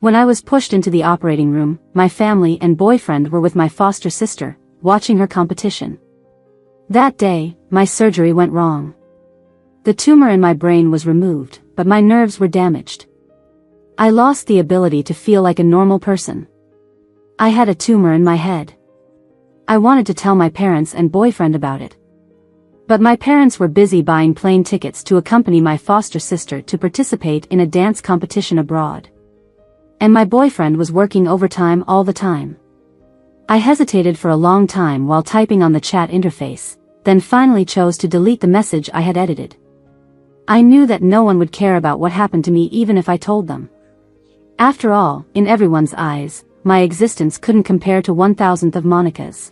When I was pushed into the operating room, my family and boyfriend were with my foster sister, watching her competition. That day, my surgery went wrong. The tumor in my brain was removed, but my nerves were damaged. I lost the ability to feel like a normal person. I had a tumor in my head. I wanted to tell my parents and boyfriend about it. But my parents were busy buying plane tickets to accompany my foster sister to participate in a dance competition abroad. And my boyfriend was working overtime all the time. I hesitated for a long time while typing on the chat interface, then finally chose to delete the message I had edited. I knew that no one would care about what happened to me even if I told them. After all, in everyone's eyes, my existence couldn't compare to 1,000th of Monica's.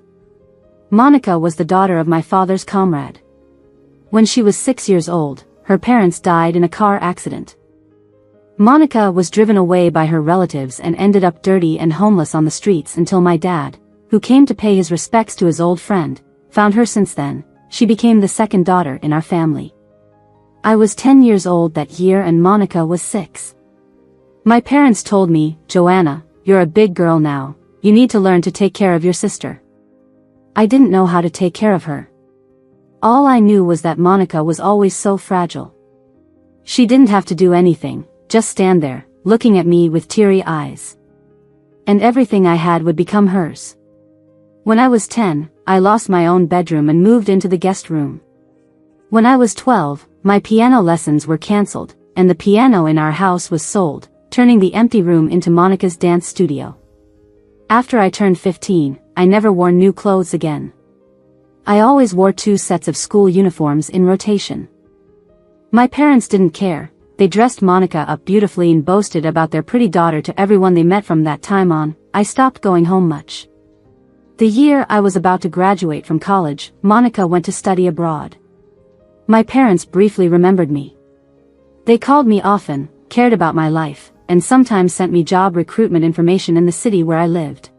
Monica was the daughter of my father's comrade. When she was 6 years old, her parents died in a car accident. Monica was driven away by her relatives and ended up dirty and homeless on the streets until my dad, who came to pay his respects to his old friend, found her. Since then, she became the second daughter in our family. I was 10 years old that year and Monica was 6. My parents told me, "Joanna, you're a big girl now, you need to learn to take care of your sister." I didn't know how to take care of her. All I knew was that Monica was always so fragile. She didn't have to do anything, just stand there, looking at me with teary eyes. And everything I had would become hers. When I was 10, I lost my own bedroom and moved into the guest room. When I was 12, my piano lessons were cancelled, and the piano in our house was sold, turning the empty room into Monica's dance studio. After I turned 15, I never wore new clothes again. I always wore 2 sets of school uniforms in rotation. My parents didn't care, they dressed Monica up beautifully and boasted about their pretty daughter to everyone they met. From that time on, I stopped going home much. The year I was about to graduate from college, Monica went to study abroad. My parents briefly remembered me. They called me often, cared about my life, and sometimes sent me job recruitment information in the city where I lived.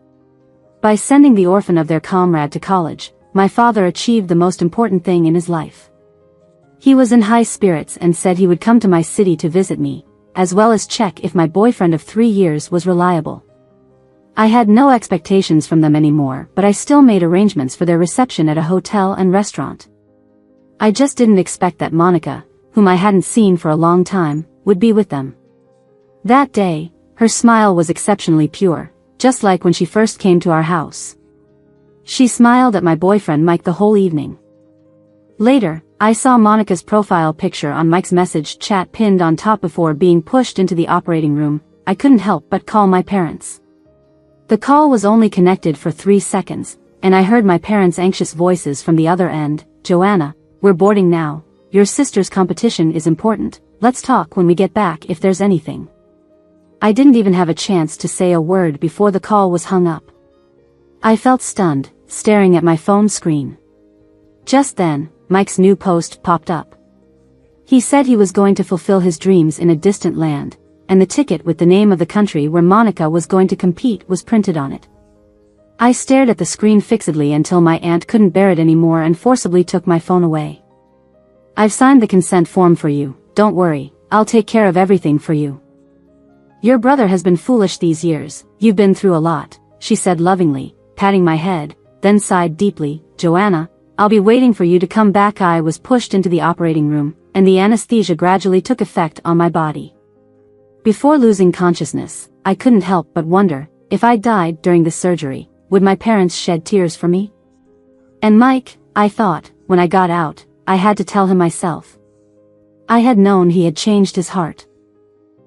By sending the orphan of their comrade to college, my father achieved the most important thing in his life. He was in high spirits and said he would come to my city to visit me, as well as check if my boyfriend of 3 years was reliable. I had no expectations from them anymore, but I still made arrangements for their reception at a hotel and restaurant. I just didn't expect that Monica, whom I hadn't seen for a long time, would be with them. That day, her smile was exceptionally pure, just like when she first came to our house. She smiled at my boyfriend Mike the whole evening. Later, I saw Monica's profile picture on Mike's message chat pinned on top. Before being pushed into the operating room, I couldn't help but call my parents. The call was only connected for 3 seconds, and I heard my parents' anxious voices from the other end. "Joanna, we're boarding now, your sister's competition is important, let's talk when we get back if there's anything." I didn't even have a chance to say a word before the call was hung up. I felt stunned, staring at my phone screen. Just then, Mike's new post popped up. He said he was going to fulfill his dreams in a distant land, and the ticket with the name of the country where Monica was going to compete was printed on it. I stared at the screen fixedly until my aunt couldn't bear it anymore and forcibly took my phone away. "I've signed the consent form for you, don't worry, I'll take care of everything for you. Your brother has been foolish these years, you've been through a lot," she said lovingly, patting my head, then sighed deeply. "Joanna, I'll be waiting for you to come back." I was pushed into the operating room, and the anesthesia gradually took effect on my body. Before losing consciousness, I couldn't help but wonder, if I died during the surgery, would my parents shed tears for me? And Mike, I thought, when I got out, I had to tell him myself. I had known he had changed his heart.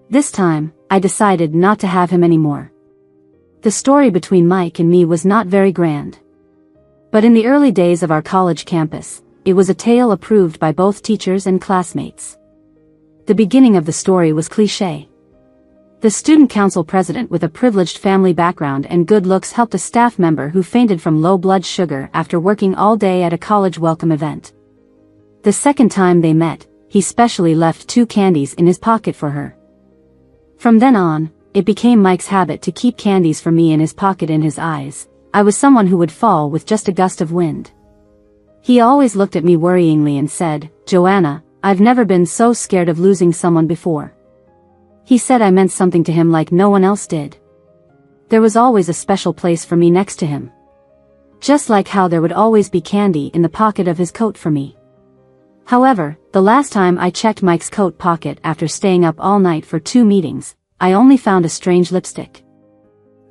This time, I decided not to have him anymore. The story between Mike and me was not very grand. But in the early days of our college campus, it was a tale approved by both teachers and classmates. The beginning of the story was cliché. The student council president with a privileged family background and good looks helped a staff member who fainted from low blood sugar after working all day at a college welcome event. The second time they met, he specially left 2 candies in his pocket for her. From then on, it became Mike's habit to keep candies for me in his pocket. In his eyes, I was someone who would fall with just a gust of wind. He always looked at me worryingly and said, "Joanna, I've never been so scared of losing someone before." He said I meant something to him like no one else did. There was always a special place for me next to him. Just like how there would always be candy in the pocket of his coat for me. However, the last time I checked Mike's coat pocket after staying up all night for 2 meetings, I only found a strange lipstick.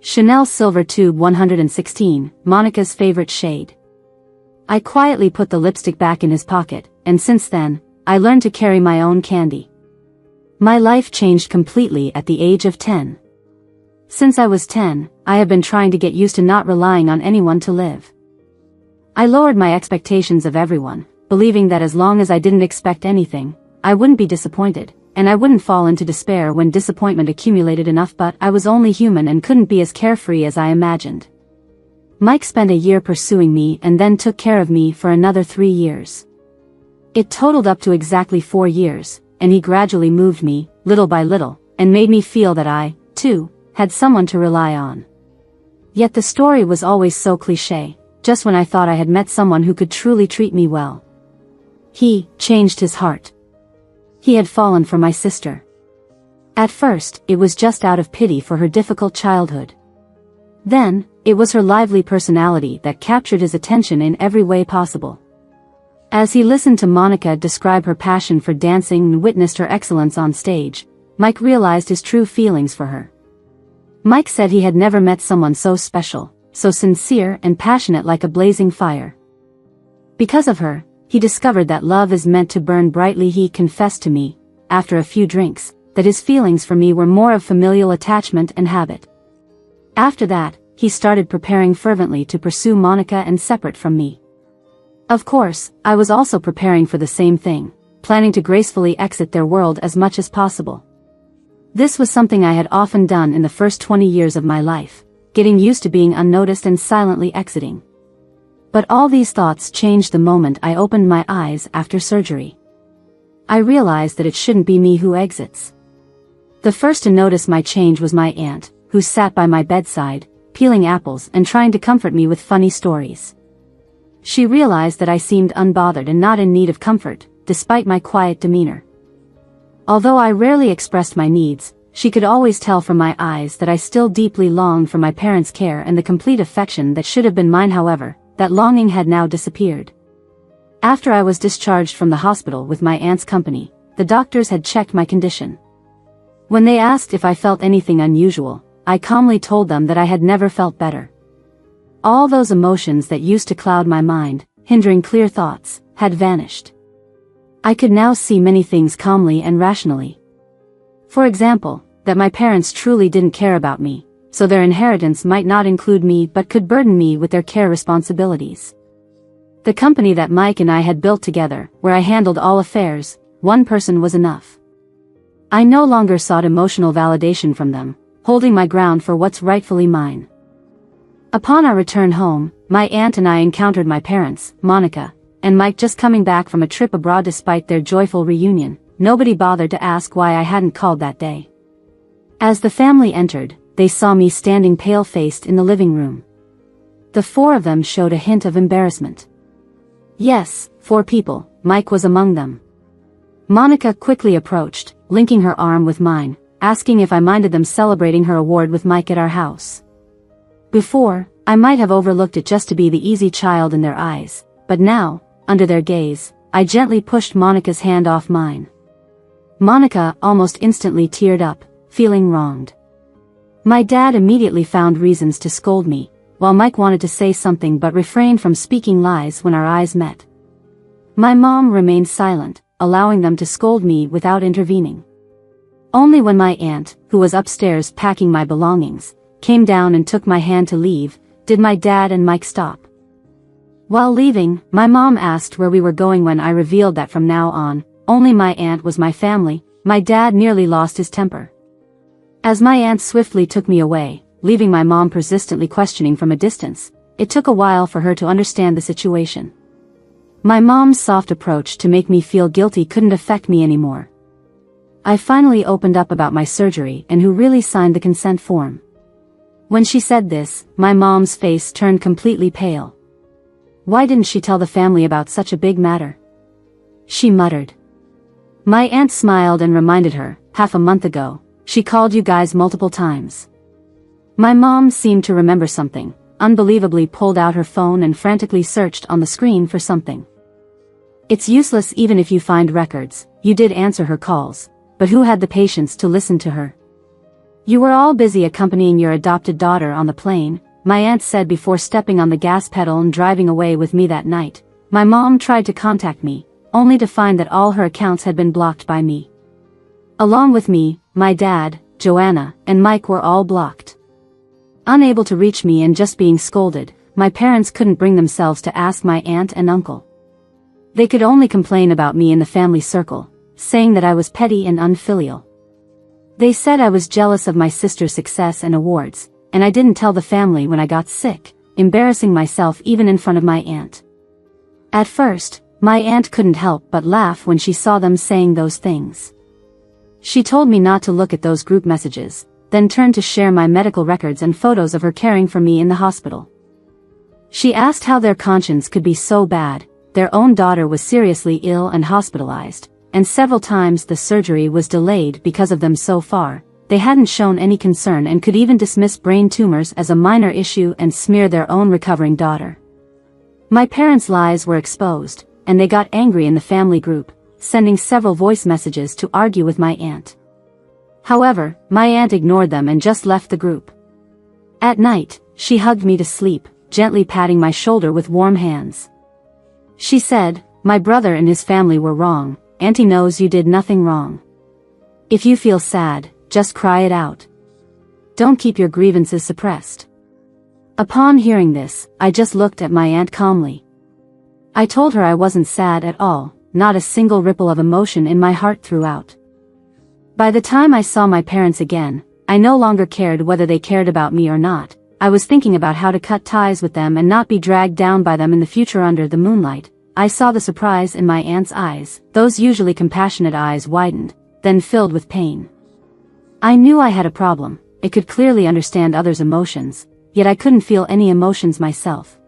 Chanel Silver Tube 116, Monica's favorite shade. I quietly put the lipstick back in his pocket, and since then, I learned to carry my own candy. My life changed completely at the age of 10. Since I was 10, I have been trying to get used to not relying on anyone to live. I lowered my expectations of everyone, believing that as long as I didn't expect anything, I wouldn't be disappointed, and I wouldn't fall into despair when disappointment accumulated enough. But I was only human and couldn't be as carefree as I imagined. Mike spent a year pursuing me and then took care of me for another 3 years. It totaled up to exactly 4 years, and he gradually moved me, little by little, and made me feel that I, too, had someone to rely on. Yet the story was always so cliché, just when I thought I had met someone who could truly treat me well. He changed his heart. He had fallen for my sister. At first, it was just out of pity for her difficult childhood. Then, it was her lively personality that captured his attention in every way possible. As he listened to Monica describe her passion for dancing and witnessed her excellence on stage, Mike realized his true feelings for her. Mike said he had never met someone so special, so sincere and passionate, like a blazing fire. Because of her, he discovered that love is meant to burn brightly. He confessed to me, after a few drinks, that his feelings for me were more of familial attachment and habit. After that, he started preparing fervently to pursue Monica and separate from me. Of course, I was also preparing for the same thing, planning to gracefully exit their world as much as possible. This was something I had often done in the first 20 years of my life, getting used to being unnoticed and silently exiting. But all these thoughts changed the moment I opened my eyes after surgery. I realized that it shouldn't be me who exits. The first to notice my change was my aunt, who sat by my bedside, peeling apples and trying to comfort me with funny stories. She realized that I seemed unbothered and not in need of comfort, despite my quiet demeanor. Although I rarely expressed my needs, she could always tell from my eyes that I still deeply longed for my parents' care and the complete affection that should have been mine. However, that longing had now disappeared. After I was discharged from the hospital with my aunt's company, the doctors had checked my condition. When they asked if I felt anything unusual, I calmly told them that I had never felt better. All those emotions that used to cloud my mind, hindering clear thoughts, had vanished. I could now see many things calmly and rationally. For example, that my parents truly didn't care about me, so their inheritance might not include me but could burden me with their care responsibilities. The company that Mike and I had built together, where I handled all affairs, one person was enough. I no longer sought emotional validation from them, holding my ground for what's rightfully mine. Upon our return home, my aunt and I encountered my parents, Monica, and Mike just coming back from a trip abroad. Despite their joyful reunion, nobody bothered to ask why I hadn't called that day. As the family entered, they saw me standing pale-faced in the living room. The 4 of them showed a hint of embarrassment. Yes, 4 people, Mike was among them. Monica quickly approached, linking her arm with mine, asking if I minded them celebrating her award with Mike at our house. Before, I might have overlooked it just to be the easy child in their eyes, but now, under their gaze, I gently pushed Monica's hand off mine. Monica almost instantly teared up, feeling wronged. My dad immediately found reasons to scold me, while Mike wanted to say something but refrained from speaking lies when our eyes met. My mom remained silent, allowing them to scold me without intervening. Only when my aunt, who was upstairs packing my belongings, came down and took my hand to leave, did my dad and Mike stop. While leaving, my mom asked where we were going. When I revealed that from now on, only my aunt was my family, my dad nearly lost his temper. As my aunt swiftly took me away, leaving my mom persistently questioning from a distance, it took a while for her to understand the situation. My mom's soft approach to make me feel guilty couldn't affect me anymore. I finally opened up about my surgery and who really signed the consent form. When she said this, my mom's face turned completely pale. Why didn't she tell the family about such a big matter? She muttered. My aunt smiled and reminded her, half a month ago, she called you guys multiple times. My mom seemed to remember something, unbelievably pulled out her phone and frantically searched on the screen for something. It's useless even if you find records, you did answer her calls, but who had the patience to listen to her? You were all busy accompanying your adopted daughter on the plane, my aunt said before stepping on the gas pedal and driving away with me that night. My mom tried to contact me, only to find that all her accounts had been blocked by me. Along with me, my dad, Joanna, and Mike were all blocked. Unable to reach me and just being scolded, my parents couldn't bring themselves to ask my aunt and uncle. They could only complain about me in the family circle, saying that I was petty and unfilial. They said I was jealous of my sister's success and awards, and I didn't tell the family when I got sick, embarrassing myself even in front of my aunt. At first, my aunt couldn't help but laugh when she saw them saying those things. She told me not to look at those group messages, then turned to share my medical records and photos of her caring for me in the hospital. She asked how their conscience could be so bad. Their own daughter was seriously ill and hospitalized, and several times the surgery was delayed because of them. So far, they hadn't shown any concern and could even dismiss brain tumors as a minor issue and smear their own recovering daughter. My parents' lies were exposed, and they got angry in the family group, sending several voice messages to argue with my aunt. However, my aunt ignored them and just left the group. At night, she hugged me to sleep, gently patting my shoulder with warm hands. She said, "My brother and his family were wrong, Auntie knows you did nothing wrong. If you feel sad, just cry it out. Don't keep your grievances suppressed." Upon hearing this, I just looked at my aunt calmly. I told her I wasn't sad at all, not a single ripple of emotion in my heart throughout. By the time I saw my parents again, I no longer cared whether they cared about me or not. I was thinking about how to cut ties with them and not be dragged down by them in the future. Under the moonlight, I saw the surprise in my aunt's eyes. Those usually compassionate eyes widened, then filled with pain. I knew I had a problem. I could clearly understand others' emotions, yet I couldn't feel any emotions myself.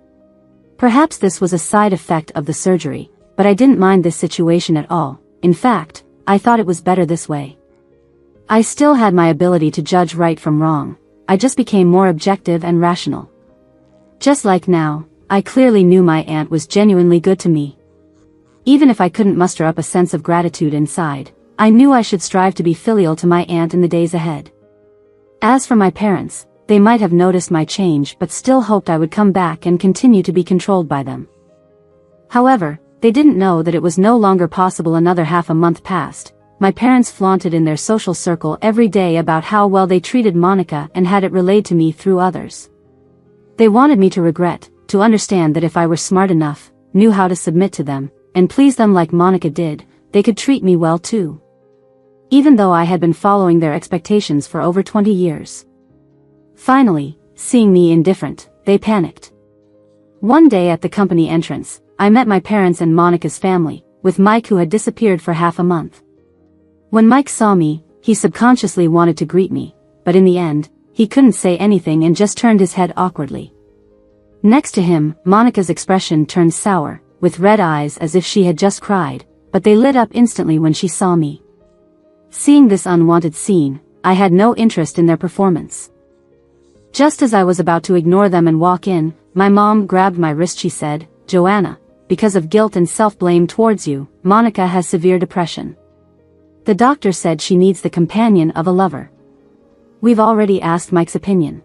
Perhaps this was a side effect of the surgery, but I didn't mind this situation at all. In fact, I thought it was better this way. I still had my ability to judge right from wrong. I just became more objective and rational. Just like now, I clearly knew my aunt was genuinely good to me. Even if I couldn't muster up a sense of gratitude inside, I knew I should strive to be filial to my aunt in the days ahead. As for my parents, they might have noticed my change but still hoped I would come back and continue to be controlled by them. However, they didn't know that it was no longer possible. Another half a month passed. My parents flaunted in their social circle every day about how well they treated Monica and had it relayed to me through others. They wanted me to regret, to understand that if I were smart enough, knew how to submit to them, and please them like Monica did, they could treat me well too. Even though I had been following their expectations for over 20 years. Finally, seeing me indifferent, they panicked. One day at the company entrance, I met my parents and Monica's family, with Mike who had disappeared for half a month. When Mike saw me, he subconsciously wanted to greet me, but in the end, he couldn't say anything and just turned his head awkwardly. Next to him, Monica's expression turned sour, with red eyes as if she had just cried, but they lit up instantly when she saw me. Seeing this unwanted scene, I had no interest in their performance. Just as I was about to ignore them and walk in, my mom grabbed my wrist. She said, "Joanna, because of guilt and self-blame towards you, Monica has severe depression. The doctor said she needs the companion of a lover. We've already asked Mike's opinion.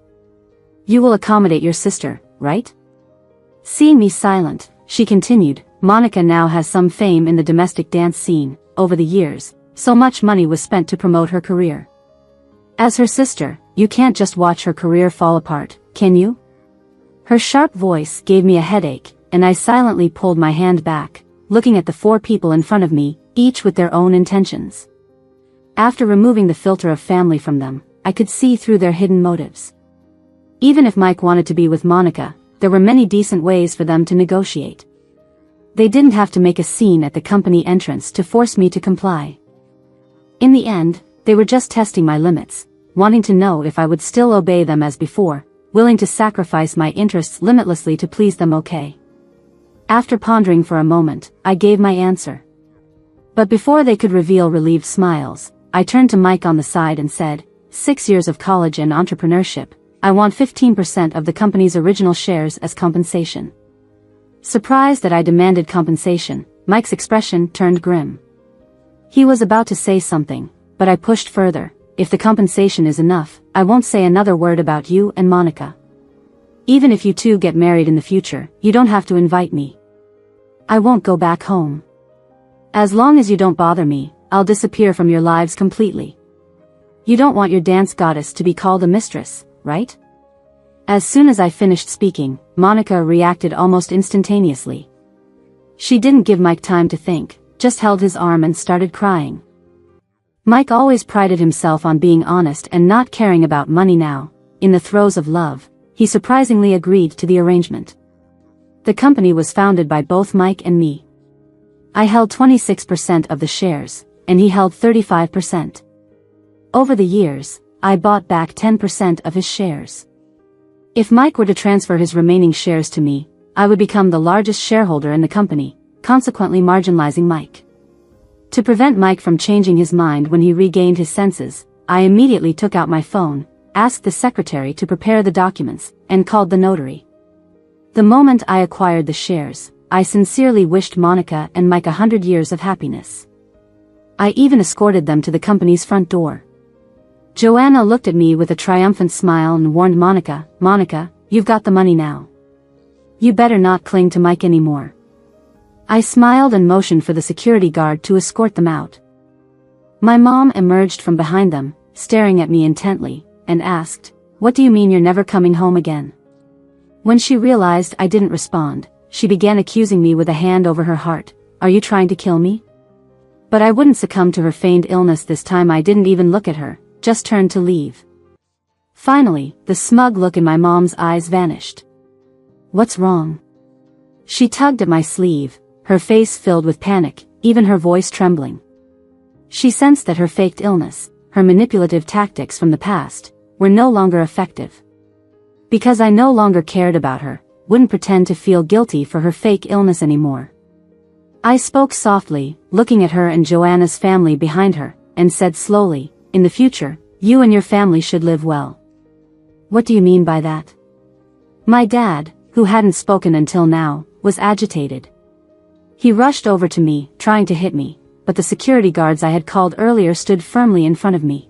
You will accommodate your sister, right?" Seeing me silent, she continued, "Monica now has some fame in the domestic dance scene. Over the years, so much money was spent to promote her career. As her sister, you can't just watch her career fall apart, can you?" Her sharp voice gave me a headache, and I silently pulled my hand back, looking at the four people in front of me, each with their own intentions. After removing the filter of family from them, I could see through their hidden motives. Even if Mike wanted to be with Monica, there were many decent ways for them to negotiate. They didn't have to make a scene at the company entrance to force me to comply. In the end, they were just testing my limits, wanting to know if I would still obey them as before, willing to sacrifice my interests limitlessly to please them. Okay. After pondering for a moment, I gave my answer. But before they could reveal relieved smiles, I turned to Mike on the side and said, 6 years of college and entrepreneurship. I want 15% of the company's original shares as compensation. Surprised that I demanded compensation, Mike's expression turned grim. He was about to say something, but I pushed further. If the compensation is enough, I won't say another word about you and Monica. Even if you two get married in the future, you don't have to invite me. I won't go back home. As long as you don't bother me, I'll disappear from your lives completely. You don't want your dance goddess to be called a mistress, right? As soon as I finished speaking, Monica reacted almost instantaneously. She didn't give Mike time to think, just held his arm and started crying. Mike always prided himself on being honest and not caring about money now. In the throes of love, he surprisingly agreed to the arrangement. The company was founded by both Mike and me. I held 26% of the shares, and he held 35%. Over the years, I bought back 10% of his shares. If Mike were to transfer his remaining shares to me, I would become the largest shareholder in the company, consequently marginalizing Mike. To prevent Mike from changing his mind when he regained his senses, I immediately took out my phone, asked the secretary to prepare the documents, and called the notary. The moment I acquired the shares, I sincerely wished Monica and Mike 100 years of happiness. I even escorted them to the company's front door. Joanna looked at me with a triumphant smile and warned Monica, "Monica, you've got the money now. You better not cling to Mike anymore." I smiled and motioned for the security guard to escort them out. My mom emerged from behind them, staring at me intently, and asked, "What do you mean you're never coming home again?" When she realized I didn't respond, she began accusing me with a hand over her heart, "Are you trying to kill me?" But I wouldn't succumb to her feigned illness this time. I didn't even look at her, just turned to leave. Finally, the smug look in my mom's eyes vanished. "What's wrong?" She tugged at my sleeve, her face filled with panic, even her voice trembling. She sensed that her faked illness, her manipulative tactics from the past, were no longer effective. Because I no longer cared about her, wouldn't pretend to feel guilty for her fake illness anymore. I spoke softly, looking at her and Joanna's family behind her, and said slowly, "In the future, you and your family should live well." "What do you mean by that?" My dad, who hadn't spoken until now, was agitated. He rushed over to me, trying to hit me, but the security guards I had called earlier stood firmly in front of me.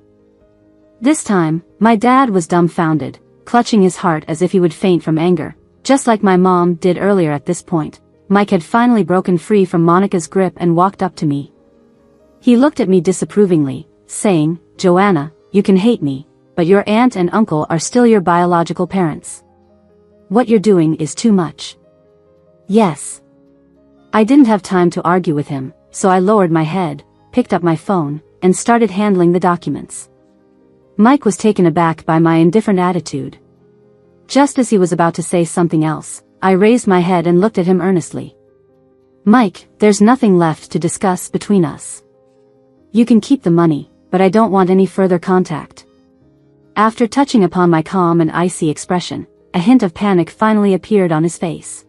This time, my dad was dumbfounded, clutching his heart as if he would faint from anger, just like my mom did earlier. At this point, Mike had finally broken free from Monica's grip and walked up to me. He looked at me disapprovingly, saying, "Joanna, you can hate me, but your aunt and uncle are still your biological parents. What you're doing is too much." Yes. I didn't have time to argue with him, so I lowered my head, picked up my phone, and started handling the documents. Mike was taken aback by my indifferent attitude. Just as he was about to say something else, I raised my head and looked at him earnestly. "Mike, there's nothing left to discuss between us. You can keep the money, but I don't want any further contact." After touching upon my calm and icy expression, a hint of panic finally appeared on his face.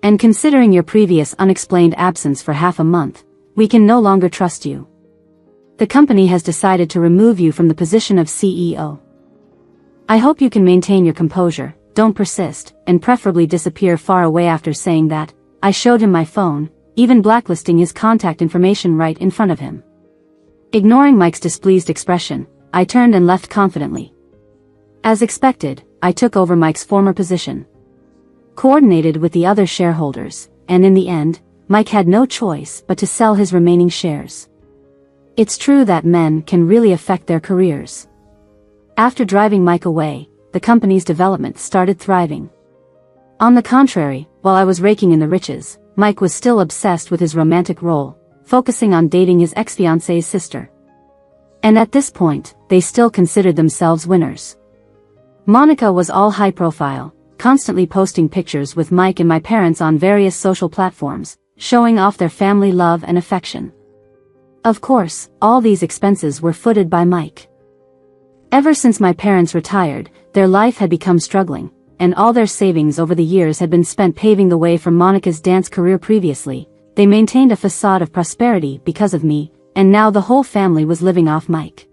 "And considering your previous unexplained absence for half a month, we can no longer trust you. The company has decided to remove you from the position of CEO. I hope you can maintain your composure, don't persist, and preferably disappear far away." After saying that, I showed him my phone, even blacklisting his contact information right in front of him. Ignoring Mike's displeased expression, I turned and left confidently. As expected, I took over Mike's former position. Coordinated with the other shareholders, and in the end, Mike had no choice but to sell his remaining shares. It's true that men can really affect their careers. After driving Mike away, the company's development started thriving. On the contrary, while I was raking in the riches, Mike was still obsessed with his romantic role, focusing on dating his ex-fiancee's sister. And at this point, they still considered themselves winners. Monica was all high profile, constantly posting pictures with Mike and my parents on various social platforms, showing off their family love and affection. Of course, all these expenses were footed by Mike. Ever since my parents retired, their life had become struggling, and all their savings over the years had been spent paving the way for Monica's dance career. Previously, they maintained a facade of prosperity because of me, and now the whole family was living off Mike.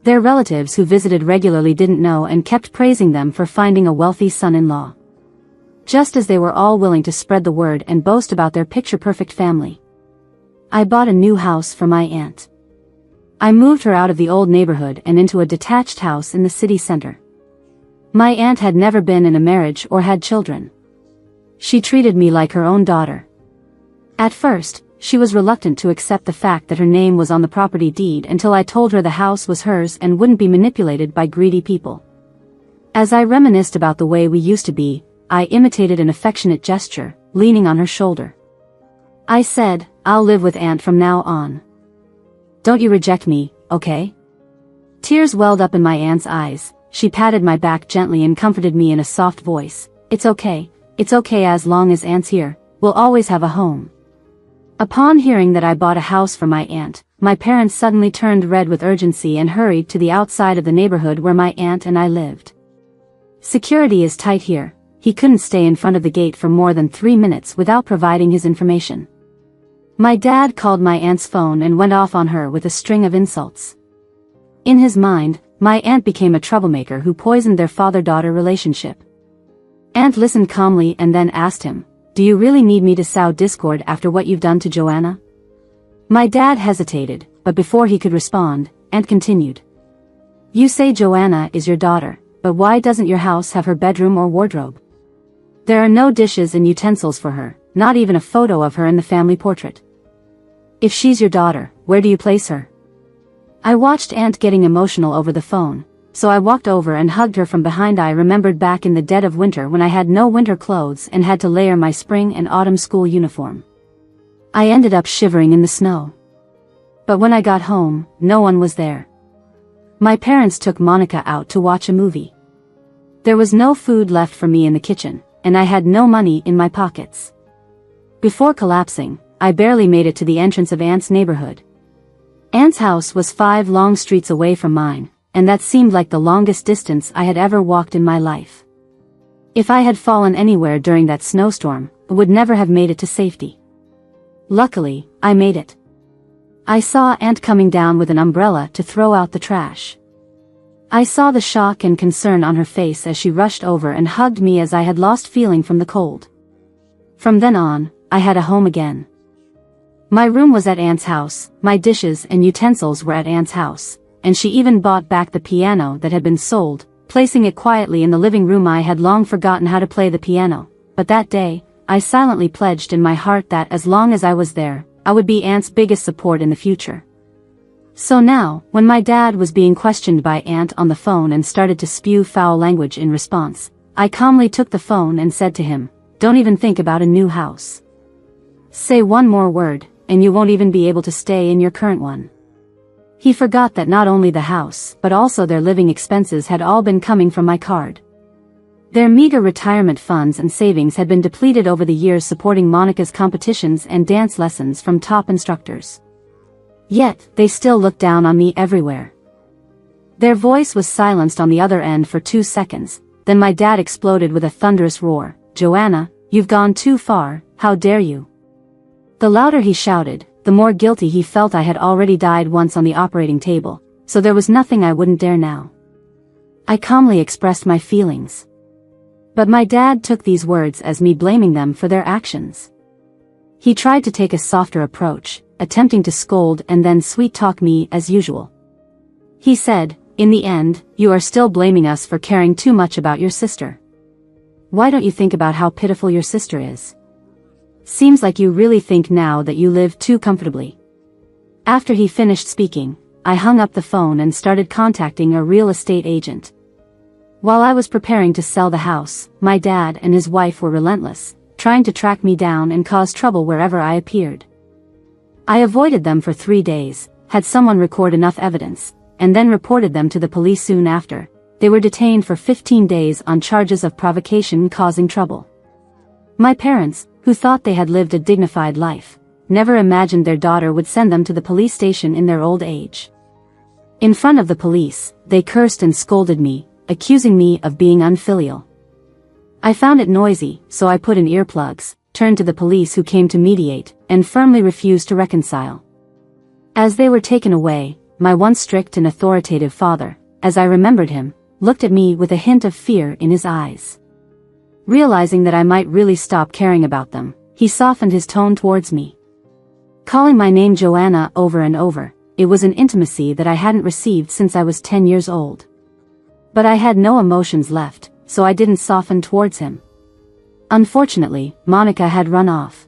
Their relatives who visited regularly didn't know and kept praising them for finding a wealthy son-in-law. Just as they were all willing to spread the word and boast about their picture-perfect family. I bought a new house for my aunt. I moved her out of the old neighborhood and into a detached house in the city center. My aunt had never been in a marriage or had children. She treated me like her own daughter. At first, she was reluctant to accept the fact that her name was on the property deed until I told her the house was hers and wouldn't be manipulated by greedy people. As I reminisced about the way we used to be, I imitated an affectionate gesture, leaning on her shoulder. I said, "I'll live with Aunt from now on. Don't you reject me, okay?" Tears welled up in my aunt's eyes. She patted my back gently and comforted me in a soft voice. It's okay as long as Aunt's here, we'll always have a home." Upon hearing that I bought a house for my aunt, my parents suddenly turned red with urgency and hurried to the outside of the neighborhood where my aunt and I lived. "Security is tight here." He couldn't stay in front of the gate for more than 3 minutes without providing his information. My dad called my aunt's phone and went off on her with a string of insults. In his mind, my aunt became a troublemaker who poisoned their father-daughter relationship. Aunt listened calmly and then asked him, "Do you really need me to sow discord after what you've done to Joanna?" My dad hesitated, but before he could respond, Aunt continued. "You say Joanna is your daughter, but why doesn't your house have her bedroom or wardrobe? There are no dishes and utensils for her, not even a photo of her in the family portrait. If she's your daughter, where do you place her?" I watched Aunt getting emotional over the phone, so I walked over and hugged her from behind. I remembered back in the dead of winter when I had no winter clothes and had to layer my spring and autumn school uniform. I ended up shivering in the snow. But when I got home, no one was there. My parents took Monica out to watch a movie. There was no food left for me in the kitchen, and I had no money in my pockets. Before collapsing, I barely made it to the entrance of Aunt's neighborhood. Aunt's house was 5 long streets away from mine, and that seemed like the longest distance I had ever walked in my life. If I had fallen anywhere during that snowstorm, I would never have made it to safety. Luckily, I made it. I saw Aunt coming down with an umbrella to throw out the trash. I saw the shock and concern on her face as she rushed over and hugged me as I had lost feeling from the cold. From then on, I had a home again. My room was at Aunt's house, my dishes and utensils were at Aunt's house, and she even bought back the piano that had been sold, placing it quietly in the living room. I had long forgotten how to play the piano, but that day, I silently pledged in my heart that as long as I was there, I would be Aunt's biggest support in the future. So now, when my dad was being questioned by Aunt on the phone and started to spew foul language in response, I calmly took the phone and said to him, "Don't even think about a new house. Say one more word, and you won't even be able to stay in your current one." He forgot that not only the house but also their living expenses had all been coming from my card. Their meager retirement funds and savings had been depleted over the years supporting Monica's competitions and dance lessons from top instructors. Yet, they still looked down on me everywhere. Their voice was silenced on the other end for 2 seconds, then my dad exploded with a thunderous roar, "Joanna, you've gone too far, how dare you!" The louder he shouted, the more guilty he felt. I had already died once on the operating table, so there was nothing I wouldn't dare now. I calmly expressed my feelings. But my dad took these words as me blaming them for their actions. He tried to take a softer approach, attempting to scold and then sweet-talk me as usual. He said, "In the end, you are still blaming us for caring too much about your sister. Why don't you think about how pitiful your sister is? Seems like you really think now that you live too comfortably." After he finished speaking, I hung up the phone and started contacting a real estate agent. While I was preparing to sell the house, my dad and his wife were relentless, trying to track me down and cause trouble wherever I appeared. I avoided them for 3 days, had someone record enough evidence, and then reported them to the police soon after. They were detained for 15 days on charges of provocation causing trouble. My parents, who thought they had lived a dignified life, never imagined their daughter would send them to the police station in their old age. In front of the police, they cursed and scolded me, accusing me of being unfilial. I found it noisy, so I put in earplugs, turned to the police who came to mediate, and firmly refused to reconcile. As they were taken away, my once strict and authoritative father, as I remembered him, looked at me with a hint of fear in his eyes. Realizing that I might really stop caring about them, he softened his tone towards me. Calling my name Joanna over and over, it was an intimacy that I hadn't received since I was 10 years old. But I had no emotions left, so I didn't soften towards him. Unfortunately, Monica had run off.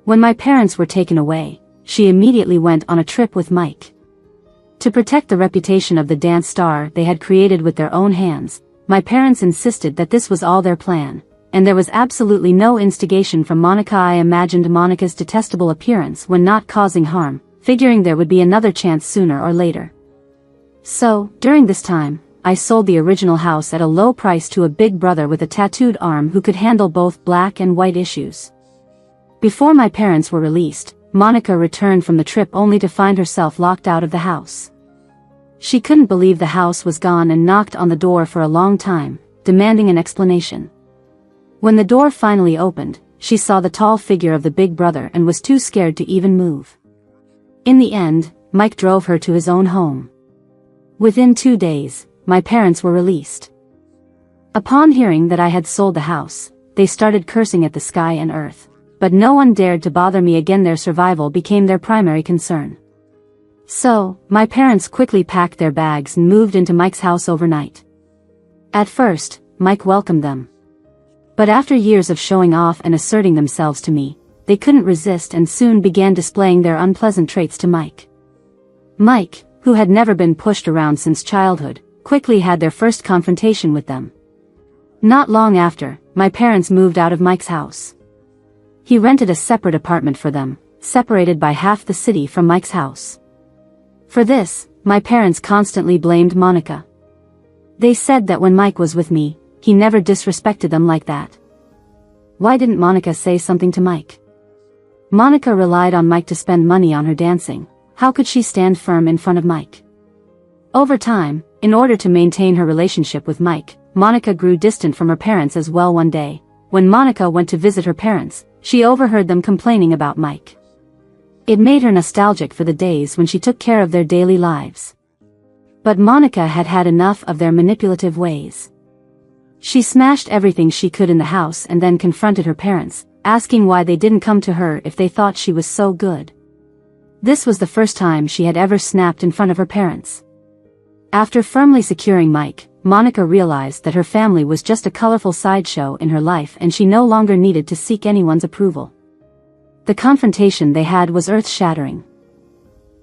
When my parents were taken away, she immediately went on a trip with Mike. To protect the reputation of the dance star they had created with their own hands, my parents insisted that this was all their plan, and there was absolutely no instigation from Monica. I imagined Monica's detestable appearance when not causing harm, figuring there would be another chance sooner or later. So, during this time, I sold the original house at a low price to a big brother with a tattooed arm who could handle both black and white issues. Before my parents were released, Monica returned from the trip only to find herself locked out of the house. She couldn't believe the house was gone and knocked on the door for a long time, demanding an explanation. When the door finally opened, she saw the tall figure of the big brother and was too scared to even move. In the end, Mike drove her to his own home. Within 2 days, my parents were released. Upon hearing that I had sold the house, they started cursing at the sky and earth, but no one dared to bother me again. Their survival became their primary concern. So, my parents quickly packed their bags and moved into Mike's house overnight. At first, Mike welcomed them. But after years of showing off and asserting themselves to me, they couldn't resist and soon began displaying their unpleasant traits to Mike. Mike, who had never been pushed around since childhood, quickly had their first confrontation with them. Not long after, my parents moved out of Mike's house. He rented a separate apartment for them, separated by half the city from Mike's house. For this, my parents constantly blamed Monica. They said that when Mike was with me, he never disrespected them like that. Why didn't Monica say something to Mike? Monica relied on Mike to spend money on her dancing. How could she stand firm in front of Mike? Over time, in order to maintain her relationship with Mike, Monica grew distant from her parents as well. One day, when Monica went to visit her parents, she overheard them complaining about Mike. It made her nostalgic for the days when she took care of their daily lives. But Monica had had enough of their manipulative ways. She smashed everything she could in the house and then confronted her parents, asking why they didn't come to her if they thought she was so good. This was the first time she had ever snapped in front of her parents. After firmly securing Mike, Monica realized that her family was just a colorful sideshow in her life and she no longer needed to seek anyone's approval. The confrontation they had was earth-shattering.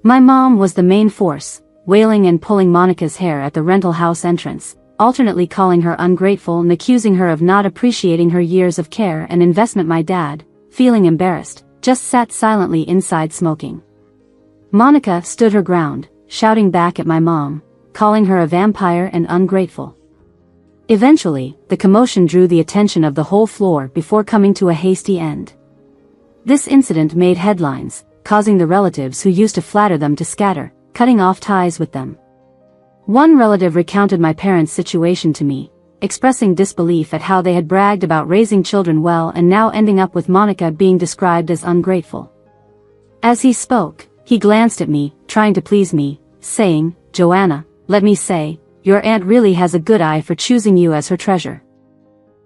My mom was the main force, wailing and pulling Monica's hair at the rental house entrance, alternately calling her ungrateful and accusing her of not appreciating her years of care and investment. My dad, feeling embarrassed, just sat silently inside smoking. Monica stood her ground, shouting back at my mom, calling her a vampire and ungrateful. Eventually, the commotion drew the attention of the whole floor before coming to a hasty end. This incident made headlines, causing the relatives who used to flatter them to scatter, cutting off ties with them. One relative recounted my parents' situation to me, expressing disbelief at how they had bragged about raising children well and now ending up with Monica being described as ungrateful. As he spoke, he glanced at me, trying to please me, saying, "Joanna, let me say, your aunt really has a good eye for choosing you as her treasure.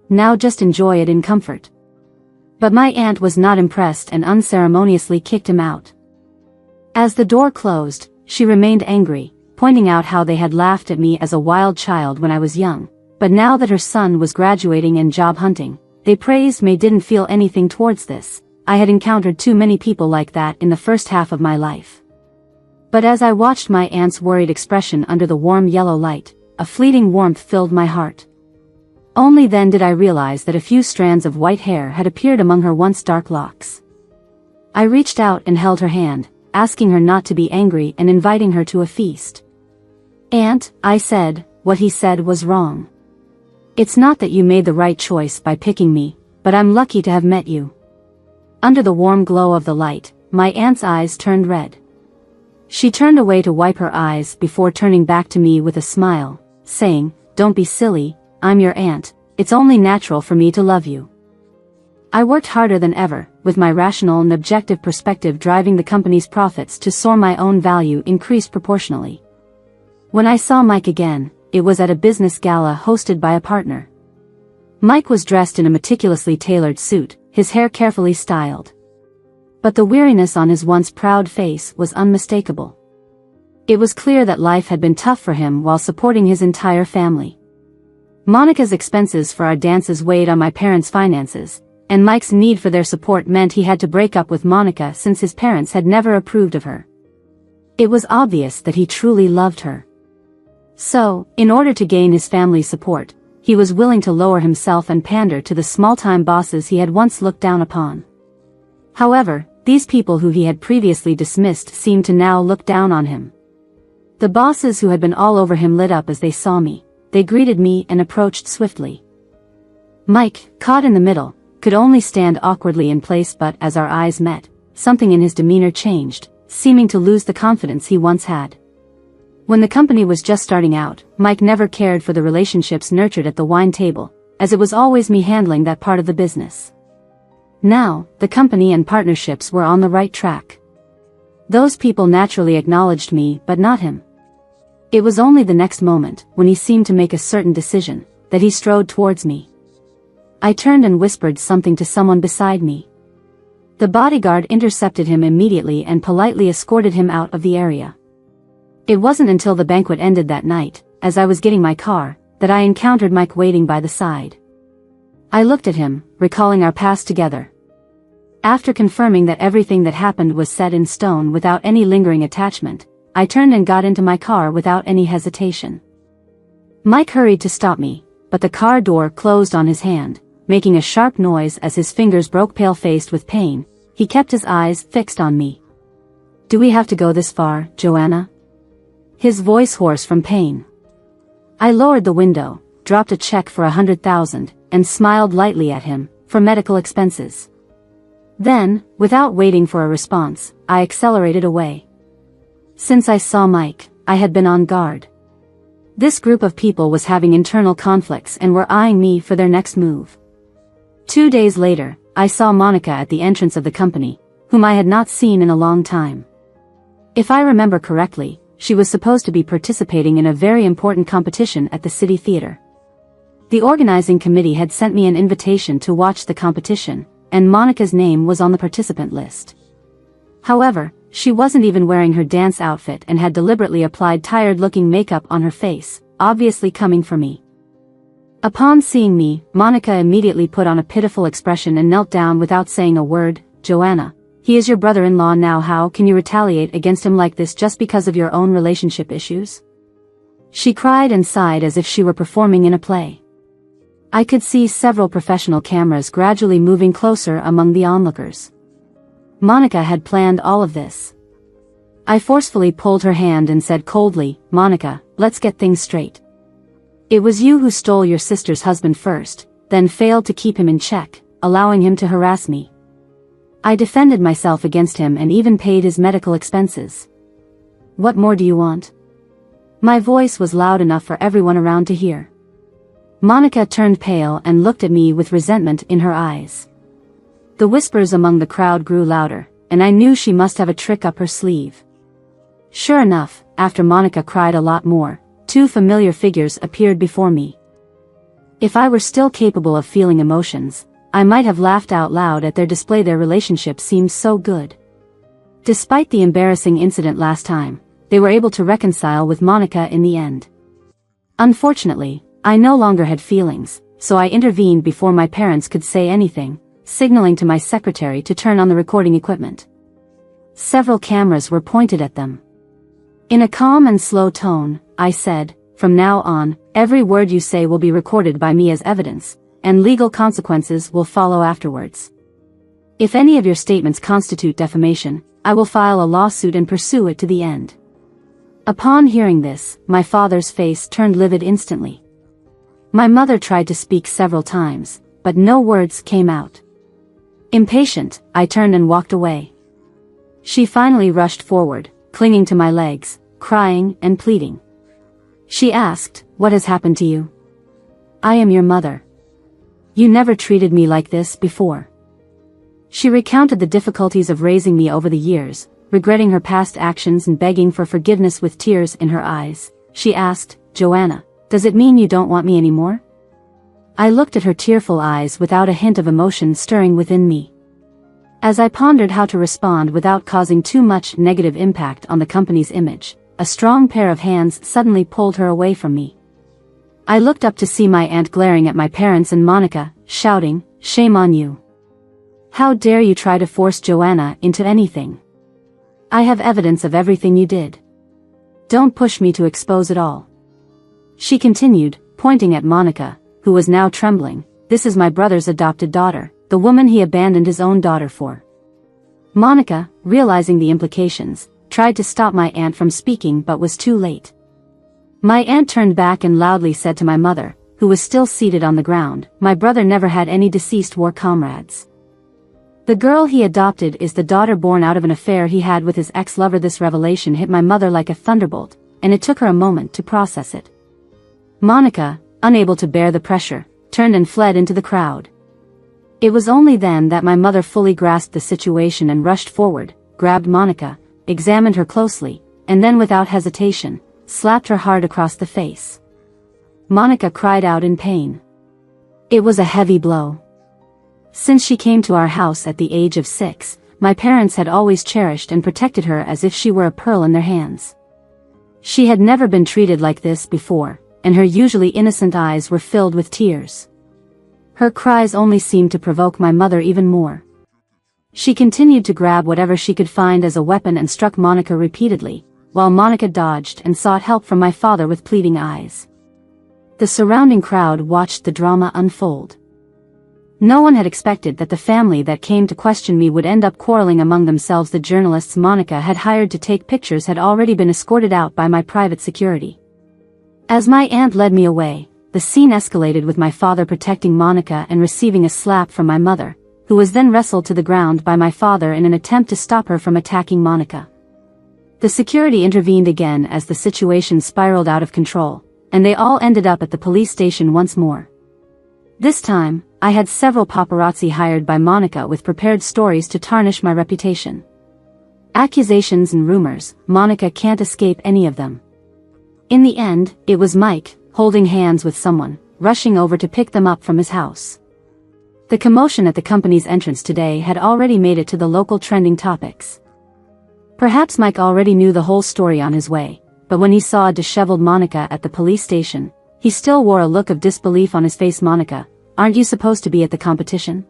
Now just enjoy it in comfort." But my aunt was not impressed and unceremoniously kicked him out. As the door closed, she remained angry, pointing out how they had laughed at me as a wild child when I was young, but now that her son was graduating and job hunting, they praised me. Didn't feel anything towards this. I had encountered too many people like that in the first half of my life. But as I watched my aunt's worried expression under the warm yellow light, a fleeting warmth filled my heart. Only then did I realize that a few strands of white hair had appeared among her once dark locks. I reached out and held her hand, asking her not to be angry and inviting her to a feast. "Aunt," I said, "what he said was wrong. It's not that you made the right choice by picking me, but I'm lucky to have met you." Under the warm glow of the light, my aunt's eyes turned red. She turned away to wipe her eyes before turning back to me with a smile, saying, "Don't be silly, I'm your aunt, it's only natural for me to love you." I worked harder than ever, with my rational and objective perspective driving the company's profits to soar, my own value increased proportionally. When I saw Mike again, it was at a business gala hosted by a partner. Mike was dressed in a meticulously tailored suit, his hair carefully styled. But the weariness on his once proud face was unmistakable. It was clear that life had been tough for him while supporting his entire family. Monica's expenses for our dances weighed on my parents' finances, and Mike's need for their support meant he had to break up with Monica since his parents had never approved of her. It was obvious that he truly loved her. So, in order to gain his family's support, he was willing to lower himself and pander to the small-time bosses he had once looked down upon. However, these people who he had previously dismissed seemed to now look down on him. The bosses who had been all over him lit up as they saw me. They greeted me and approached swiftly. Mike, caught in the middle, could only stand awkwardly in place, but as our eyes met, something in his demeanor changed, seeming to lose the confidence he once had. When the company was just starting out, Mike never cared for the relationships nurtured at the wine table, as it was always me handling that part of the business. Now, the company and partnerships were on the right track. Those people naturally acknowledged me, but not him. It was only the next moment, when he seemed to make a certain decision, that he strode towards me. I turned and whispered something to someone beside me. The bodyguard intercepted him immediately and politely escorted him out of the area. It wasn't until the banquet ended that night, as I was getting my car, that I encountered Mike waiting by the side. I looked at him, recalling our past together. After confirming that everything that happened was set in stone without any lingering attachment, I turned and got into my car without any hesitation. Mike hurried to stop me, but the car door closed on his hand, making a sharp noise as his fingers broke. Pale-faced with pain, he kept his eyes fixed on me. "Do we have to go this far, Joanna?" His voice hoarse from pain. I lowered the window, dropped a check for 100,000, and smiled lightly at him, for medical expenses. Then, without waiting for a response, I accelerated away. Since I saw Mike, I had been on guard. This group of people was having internal conflicts and were eyeing me for their next move. 2 days later, I saw Monica at the entrance of the company, whom I had not seen in a long time. If I remember correctly, she was supposed to be participating in a very important competition at the city theater. The organizing committee had sent me an invitation to watch the competition, and Monica's name was on the participant list. However, she wasn't even wearing her dance outfit and had deliberately applied tired-looking makeup on her face, obviously coming for me. Upon seeing me, Monica immediately put on a pitiful expression and knelt down without saying a word. "Joanna, he is your brother-in-law now. How can you retaliate against him like this just because of your own relationship issues?" She cried and sighed as if she were performing in a play. I could see several professional cameras gradually moving closer among the onlookers. Monica had planned all of this. I forcefully pulled her hand and said coldly, "Monica, let's get things straight. It was you who stole your sister's husband first, then failed to keep him in check, allowing him to harass me. I defended myself against him and even paid his medical expenses. What more do you want?" My voice was loud enough for everyone around to hear. Monica turned pale and looked at me with resentment in her eyes. The whispers among the crowd grew louder, and I knew she must have a trick up her sleeve. Sure enough, after Monica cried a lot more, 2 familiar figures appeared before me. If I were still capable of feeling emotions, I might have laughed out loud at their display. Their relationship seemed so good. Despite the embarrassing incident last time, they were able to reconcile with Monica in the end. Unfortunately, I no longer had feelings, so I intervened before my parents could say anything, signaling to my secretary to turn on the recording equipment. Several cameras were pointed at them. In a calm and slow tone, I said, "From now on, every word you say will be recorded by me as evidence, and legal consequences will follow afterwards. If any of your statements constitute defamation, I will file a lawsuit and pursue it to the end." Upon hearing this, my father's face turned livid instantly. My mother tried to speak several times, but no words came out. Impatient, I turned and walked away. She finally rushed forward, clinging to my legs, crying and pleading. She asked, "What has happened to you? I am your mother. You never treated me like this before." She recounted the difficulties of raising me over the years, regretting her past actions and begging for forgiveness with tears in her eyes. She asked, "Joanna, does it mean you don't want me anymore?" I looked at her tearful eyes without a hint of emotion stirring within me. As I pondered how to respond without causing too much negative impact on the company's image, a strong pair of hands suddenly pulled her away from me. I looked up to see my aunt glaring at my parents and Monica, shouting, "Shame on you! How dare you try to force Joanna into anything? I have evidence of everything you did. Don't push me to expose it all." She continued, pointing at Monica, who was now trembling. "This is my brother's adopted daughter, the woman he abandoned his own daughter for." Monica, realizing the implications, tried to stop my aunt from speaking but was too late. My aunt turned back and loudly said to my mother, who was still seated on the ground, "My brother never had any deceased war comrades. The girl he adopted is the daughter born out of an affair he had with his ex-lover." This revelation hit my mother like a thunderbolt, and it took her a moment to process it. Monica, unable to bear the pressure, turned and fled into the crowd. It was only then that my mother fully grasped the situation and rushed forward, grabbed Monica, examined her closely, and then without hesitation, slapped her hard across the face. Monica cried out in pain. It was a heavy blow. Since she came to our house at the age of 6, my parents had always cherished and protected her as if she were a pearl in their hands. She had never been treated like this before, and her usually innocent eyes were filled with tears. Her cries only seemed to provoke my mother even more. She continued to grab whatever she could find as a weapon and struck Monica repeatedly, while Monica dodged and sought help from my father with pleading eyes. The surrounding crowd watched the drama unfold. No one had expected that the family that came to question me would end up quarreling among themselves. The journalists Monica had hired to take pictures had already been escorted out by my private security. As my aunt led me away, the scene escalated with my father protecting Monica and receiving a slap from my mother, who was then wrestled to the ground by my father in an attempt to stop her from attacking Monica. The security intervened again as the situation spiraled out of control, and they all ended up at the police station once more. This time, I had several paparazzi hired by Monica with prepared stories to tarnish my reputation. Accusations and rumors, Monica can't escape any of them. In the end, it was Mike, holding hands with someone, rushing over to pick them up from his house. The commotion at the company's entrance today had already made it to the local trending topics. Perhaps Mike already knew the whole story on his way, but when he saw a disheveled Monica at the police station, he still wore a look of disbelief on his face. "Monica, aren't you supposed to be at the competition?"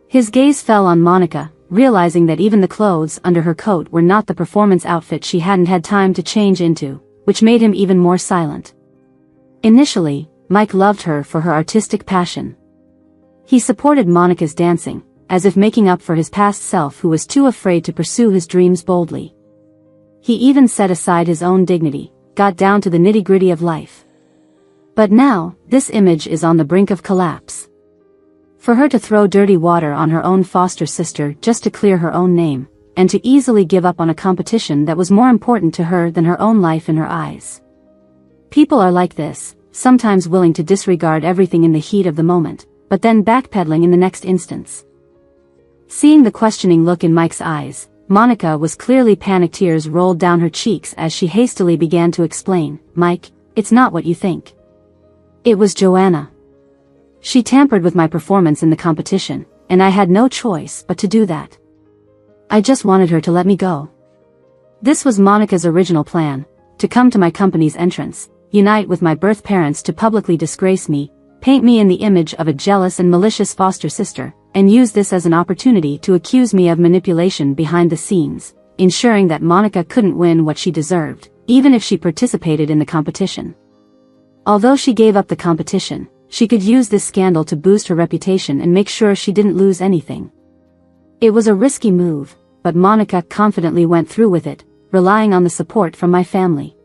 His gaze fell on Monica, realizing that even the clothes under her coat were not the performance outfit she hadn't had time to change into, which made him even more silent. Initially, Mike loved her for her artistic passion. He supported Monica's dancing, as if making up for his past self who was too afraid to pursue his dreams boldly. He even set aside his own dignity, got down to the nitty-gritty of life. But now, this image is on the brink of collapse. For her to throw dirty water on her own foster sister just to clear her own name, and to easily give up on a competition that was more important to her than her own life in her eyes. People are like this, sometimes willing to disregard everything in the heat of the moment, but then backpedaling in the next instance. Seeing the questioning look in Mike's eyes, Monica was clearly panicked. Tears rolled down her cheeks as she hastily began to explain, "Mike, it's not what you think. It was Joanna. She tampered with my performance in the competition, and I had no choice but to do that. I just wanted her to let me go." This was Monica's original plan, to come to my company's entrance, unite with my birth parents to publicly disgrace me, paint me in the image of a jealous and malicious foster sister, and use this as an opportunity to accuse me of manipulation behind the scenes, ensuring that Monica couldn't win what she deserved, even if she participated in the competition. Although she gave up the competition, she could use this scandal to boost her reputation and make sure she didn't lose anything. It was a risky move, but Monica confidently went through with it, relying on the support from my family.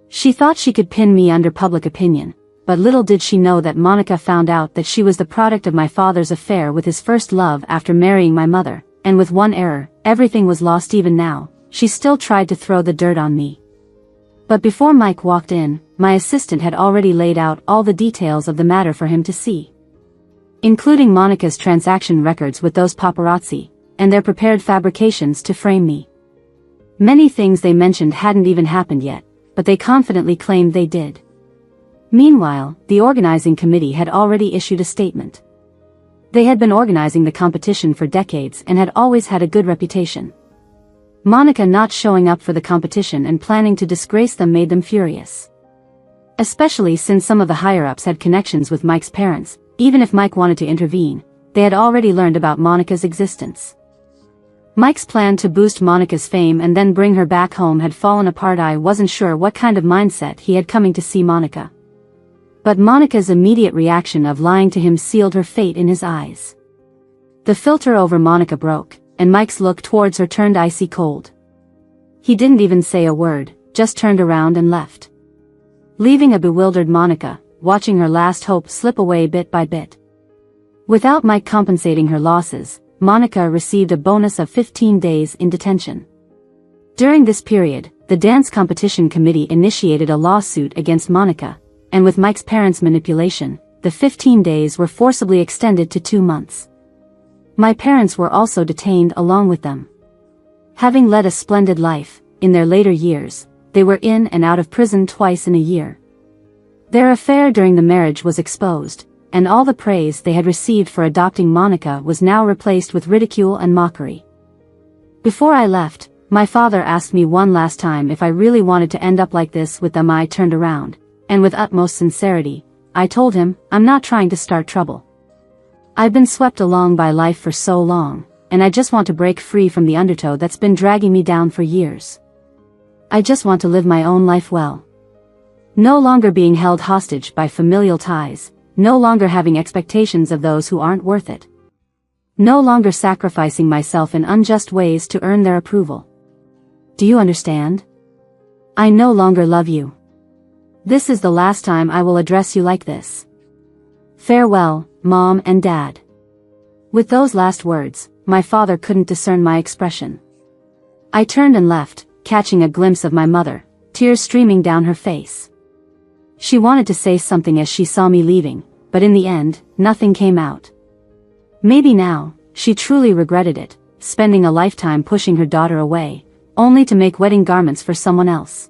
She thought she could pin me under public opinion, but little did she know that Monica found out that she was the product of my father's affair with his first love after marrying my mother, and with one error, everything was lost. Even now, she still tried to throw the dirt on me. But before Mike walked in, my assistant had already laid out all the details of the matter for him to see. including Monica's transaction records with those paparazzi, and their prepared fabrications to frame me. Many things they mentioned hadn't even happened yet, but they confidently claimed they did. Meanwhile, the organizing committee had already issued a statement. They had been organizing the competition for decades and had always had a good reputation. Monica not showing up for the competition and planning to disgrace them made them furious. Especially since some of the higher-ups had connections with Mike's parents. Even if Mike wanted to intervene, they had already learned about Monica's existence. Mike's plan to boost Monica's fame and then bring her back home had fallen apart. I wasn't sure what kind of mindset he had coming to see Monica. But Monica's immediate reaction of lying to him sealed her fate in his eyes. The filter over Monica broke, and Mike's look towards her turned icy cold. He didn't even say a word, just turned around and left, leaving a bewildered Monica, watching her last hope slip away bit by bit. Without Mike compensating her losses, Monica received a bonus of 15 days in detention. During this period, the dance competition committee initiated a lawsuit against Monica, and with Mike's parents' manipulation, the 15 days were forcibly extended to 2 months. My parents were also detained along with them. Having led a splendid life, in their later years, they were in and out of prison twice in a year. Their affair during the marriage was exposed, and all the praise they had received for adopting Monica was now replaced with ridicule and mockery. Before I left, my father asked me one last time if I really wanted to end up like this with them. I turned around, and with utmost sincerity, I told him, I'm not trying to start trouble. I've been swept along by life for so long, and I just want to break free from the undertow that's been dragging me down for years. I just want to live my own life well. No longer being held hostage by familial ties, no longer having expectations of those who aren't worth it. No longer sacrificing myself in unjust ways to earn their approval. Do you understand? I no longer love you. This is the last time I will address you like this. Farewell, Mom and Dad. With those last words, my father couldn't discern my expression. I turned and left, catching a glimpse of my mother, tears streaming down her face. She wanted to say something as she saw me leaving, but in the end, nothing came out. Maybe now, she truly regretted it, spending a lifetime pushing her daughter away, only to make wedding garments for someone else.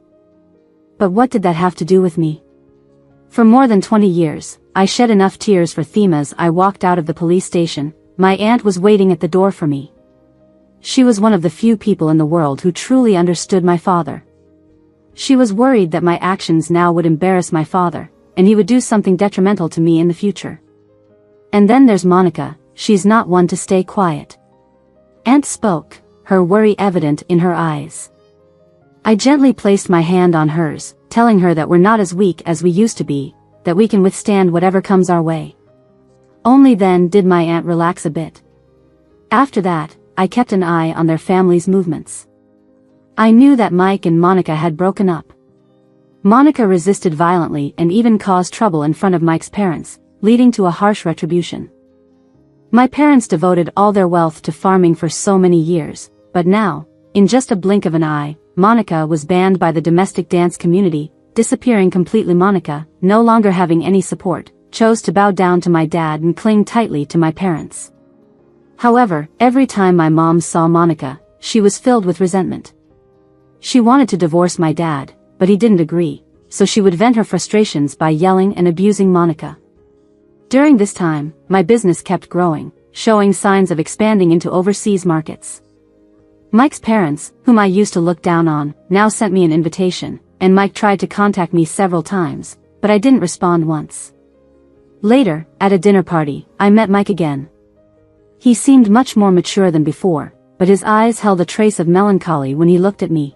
But what did that have to do with me? For more than 20 years, I shed enough tears for them. As I walked out of the police station, my aunt was waiting at the door for me. She was one of the few people in the world who truly understood my father. She was worried that my actions now would embarrass my father, and he would do something detrimental to me in the future. And then there's Monica, she's not one to stay quiet. Aunt spoke, her worry evident in her eyes. I gently placed my hand on hers, telling her that we're not as weak as we used to be, that we can withstand whatever comes our way. Only then did my aunt relax a bit. After that, I kept an eye on their family's movements. I knew that Mike and Monica had broken up. Monica resisted violently and even caused trouble in front of Mike's parents, leading to a harsh retribution. My parents devoted all their wealth to farming for so many years, but now, in just a blink of an eye, Monica was banned by the domestic dance community, disappearing completely. Monica, no longer having any support, chose to bow down to my dad and cling tightly to my parents. However, every time my mom saw Monica, she was filled with resentment. She wanted to divorce my dad, but he didn't agree, so she would vent her frustrations by yelling and abusing Monica. During this time, my business kept growing, showing signs of expanding into overseas markets. Mike's parents, whom I used to look down on, now sent me an invitation, and Mike tried to contact me several times, but I didn't respond once. Later, at a dinner party, I met Mike again. He seemed much more mature than before, but his eyes held a trace of melancholy when he looked at me.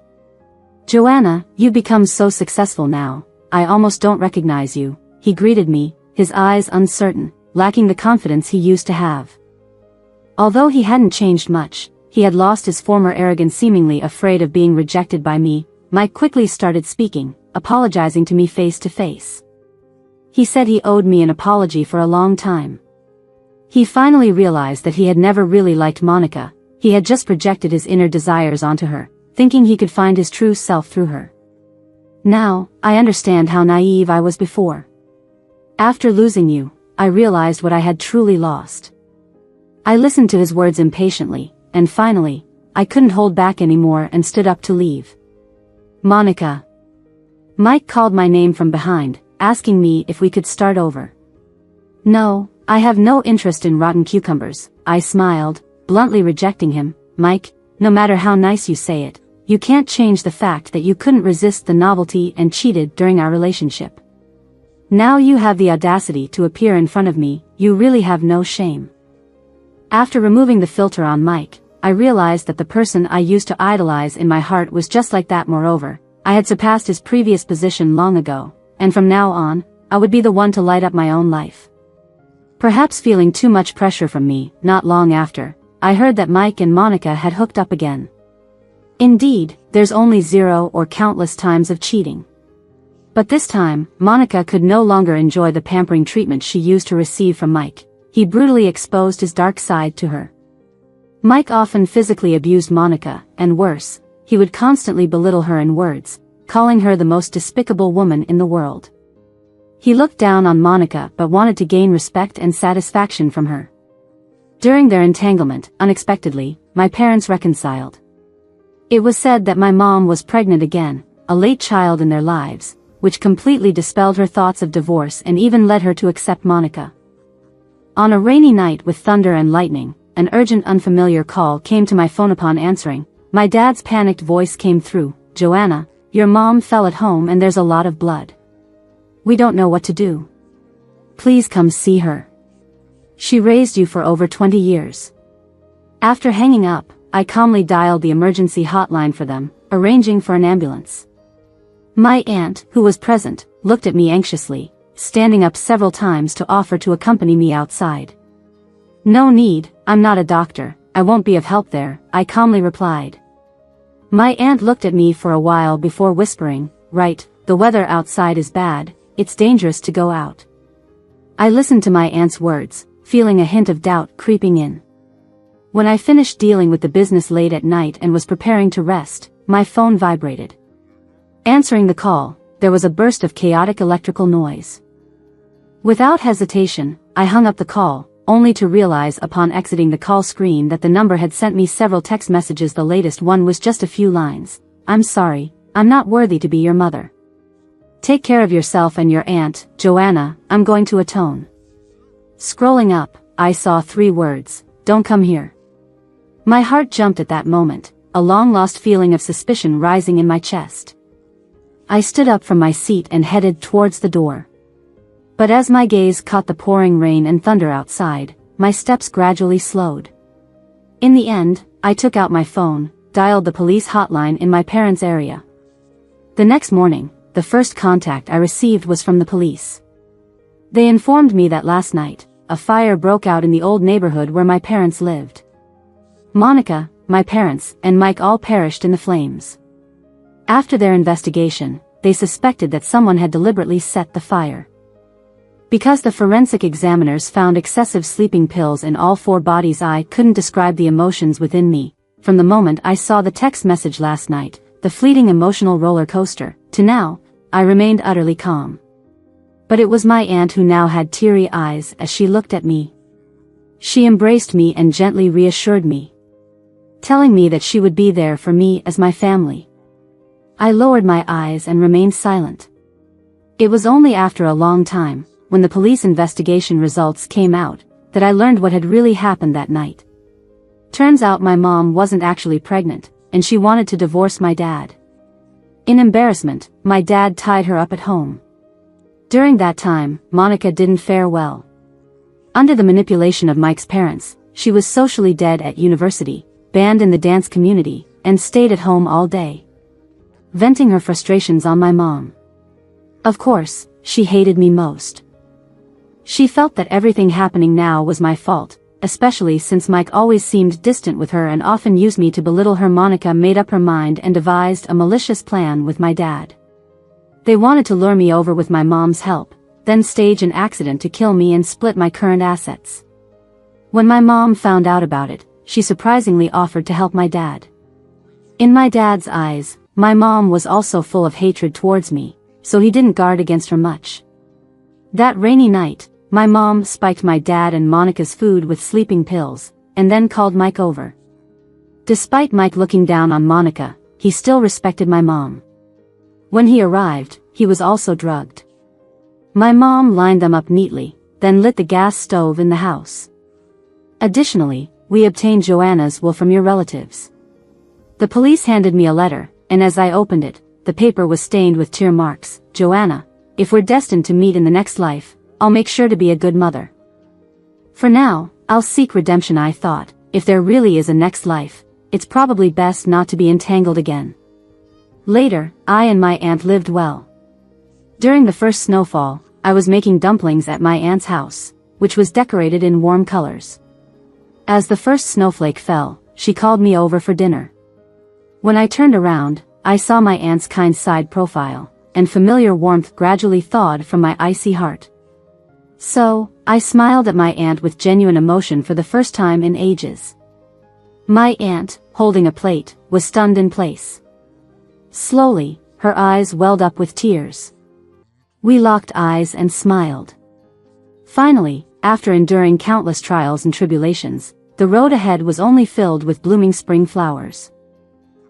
Joanna, you've become so successful now, I almost don't recognize you, he greeted me, his eyes uncertain, lacking the confidence he used to have. Although he hadn't changed much, he had lost his former arrogance. Seemingly afraid of being rejected by me, Mike quickly started speaking, apologizing to me face to face. He said he owed me an apology for a long time. He finally realized that he had never really liked Monica, he had just projected his inner desires onto her, thinking he could find his true self through her. Now, I understand how naive I was before. After losing you, I realized what I had truly lost. I listened to his words impatiently, and finally, I couldn't hold back anymore and stood up to leave. Monica. Mike called my name from behind, asking me if we could start over. No, I have no interest in rotten cucumbers, I smiled, bluntly rejecting him. Mike, no matter how nice you say it, you can't change the fact that you couldn't resist the novelty and cheated during our relationship. Now you have the audacity to appear in front of me, you really have no shame. After removing the filter on Mike, I realized that the person I used to idolize in my heart was just like that. Moreover, I had surpassed his previous position long ago, and from now on, I would be the one to light up my own life. Perhaps feeling too much pressure from me, not long after, I heard that Mike and Monica had hooked up again. Indeed, there's only 0 or countless times of cheating. But this time, Monica could no longer enjoy the pampering treatment she used to receive from Mike. He brutally exposed his dark side to her. Mike often physically abused Monica, and worse, he would constantly belittle her in words, calling her the most despicable woman in the world. He looked down on Monica but wanted to gain respect and satisfaction from her. During their entanglement, unexpectedly, my parents reconciled. It was said that my mom was pregnant again, a late child in their lives, which completely dispelled her thoughts of divorce and even led her to accept Monica. On a rainy night with thunder and lightning, an urgent unfamiliar call came to my phone. Upon answering, my dad's panicked voice came through. Joanna, your mom fell at home and there's a lot of blood. We don't know what to do. Please come see her. She raised you for over 20 years. After hanging up, I calmly dialed the emergency hotline for them, arranging for an ambulance. My aunt, who was present, looked at me anxiously, standing up several times to offer to accompany me outside. No need, I'm not a doctor, I won't be of help there, I calmly replied. My aunt looked at me for a while before whispering, right, the weather outside is bad, it's dangerous to go out. I listened to my aunt's words, feeling a hint of doubt creeping in. When I finished dealing with the business late at night and was preparing to rest, my phone vibrated. Answering the call, there was a burst of chaotic electrical noise. Without hesitation, I hung up the call, only to realize upon exiting the call screen that the number had sent me several text messages. The latest one was just a few lines. I'm sorry, I'm not worthy to be your mother. Take care of yourself and your aunt, Joanna, I'm going to atone. Scrolling up, I saw 3 words, don't come here. My heart jumped at that moment, a long-lost feeling of suspicion rising in my chest. I stood up from my seat and headed towards the door. But as my gaze caught the pouring rain and thunder outside, my steps gradually slowed. In the end, I took out my phone, dialed the police hotline in my parents' area. The next morning, the first contact I received was from the police. They informed me that last night, a fire broke out in the old neighborhood where my parents lived. Monica, my parents, and Mike all perished in the flames. After their investigation, they suspected that someone had deliberately set the fire. Because the forensic examiners found excessive sleeping pills in all 4 bodies, I couldn't describe the emotions within me. From the moment I saw the text message last night, the fleeting emotional roller coaster, to now, I remained utterly calm. But it was my aunt who now had teary eyes as she looked at me. She embraced me and gently reassured me, telling me that she would be there for me as my family. I lowered my eyes and remained silent. It was only after a long time, when the police investigation results came out, that I learned what had really happened that night. Turns out my mom wasn't actually pregnant, and she wanted to divorce my dad. In embarrassment, my dad tied her up at home. During that time, Monica didn't fare well. Under the manipulation of Mike's parents, she was socially dead at university, banned in the dance community, and stayed at home all day, venting her frustrations on my mom. Of course, she hated me most. She felt that everything happening now was my fault, especially since Mike always seemed distant with her and often used me to belittle her. Monica made up her mind and devised a malicious plan with my dad. They wanted to lure me over with my mom's help, then stage an accident to kill me and split my current assets. When my mom found out about it, she surprisingly offered to help my dad. In my dad's eyes, my mom was also full of hatred towards me, so he didn't guard against her much. That rainy night, My mom spiked my dad and Monica's food with sleeping pills, and then called Mike over. Despite Mike looking down on Monica, he still respected my mom. When he arrived, he was also drugged. My mom lined them up neatly, then lit the gas stove in the house. Additionally, we obtained Joanna's will from your relatives. The police handed me a letter, and as I opened it, the paper was stained with tear marks. Joanna, if we're destined to meet in the next life, I'll make sure to be a good mother. For now, I'll seek redemption. I thought, if there really is a next life, it's probably best not to be entangled again. Later, I and my aunt lived well. During the first snowfall, I was making dumplings at my aunt's house, which was decorated in warm colors. As the first snowflake fell, she called me over for dinner. When I turned around, I saw my aunt's kind side profile, and familiar warmth gradually thawed from my icy heart. So, I smiled at my aunt with genuine emotion for the first time in ages. My aunt, holding a plate, was stunned in place. Slowly, her eyes welled up with tears. We locked eyes and smiled. Finally, after enduring countless trials and tribulations, the road ahead was only filled with blooming spring flowers.